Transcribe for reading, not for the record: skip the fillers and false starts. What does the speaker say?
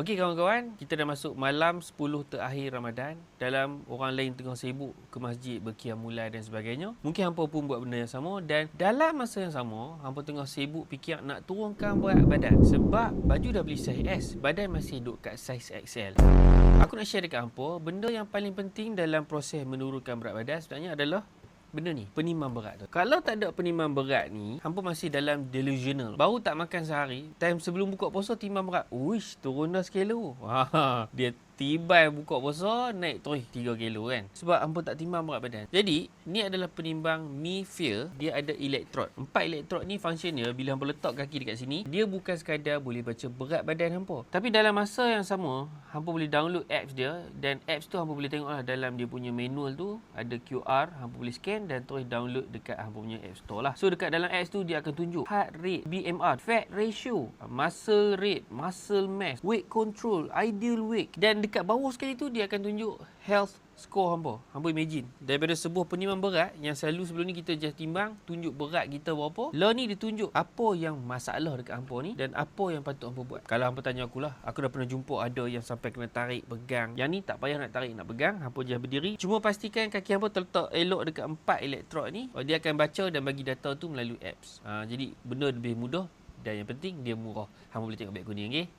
Okey kawan-kawan, kita dah masuk malam 10 terakhir Ramadan. Dalam orang lain tengah sibuk ke masjid, berqiyamul dan sebagainya. Mungkin hampa pun buat benda yang sama dan dalam masa yang sama, hampa tengah sibuk fikir nak turunkan berat badan. Sebab baju dah beli saiz S, badan masih duduk kat saiz XL. Aku nak share dekat hampa, benda yang paling penting dalam proses menurunkan berat badan sebenarnya adalah benda ni, penimbang berat tu. Kalau tak ada penimbang berat ni, hampa masih dalam delusional. Baru tak makan sehari, time sebelum buka puasa timbang berat. Uish, turun dah sekilo. Dia tiba buka puasa, naik terus 3 kilo kan. Sebab hampa tak timbang berat badan. Jadi, ni adalah penimbang Mi-Feel. Dia ada elektrod. 4 elektrod ni function dia, bila hampa letak kaki dekat sini, dia bukan sekadar boleh baca berat badan hampa. Tapi dalam masa yang sama, hampa boleh download apps dia. Dan apps tu hampa boleh tengok lah dalam dia punya manual tu, ada QR, hampa boleh scan dan terus download dekat hampa punya app store lah. So, dekat dalam apps tu, dia akan tunjuk heart rate, BMR, fat ratio, muscle rate, muscle mass, weight control, ideal weight. Dan dekat bawah sekali tu dia akan tunjuk health score hampa. Hampa imagine, daripada sebuah penimbang berat yang selalu sebelum ni kita just timbang, tunjuk berat kita berapa. Lah ni dia tunjuk apa yang masalah dekat hampa ni dan apa yang patut hampa buat. Kalau hampa tanya aku lah, aku dah pernah jumpa ada yang sampai kena tarik, pegang. Yang ni tak payah nak tarik, nak pegang, hampa je berdiri. Cuma pastikan kaki hampa terletak elok dekat 4 elektrod ni. Dia akan baca dan bagi data tu melalui apps. Jadi benda lebih mudah dan yang penting dia murah. Hampa boleh tengok back kuning, okey?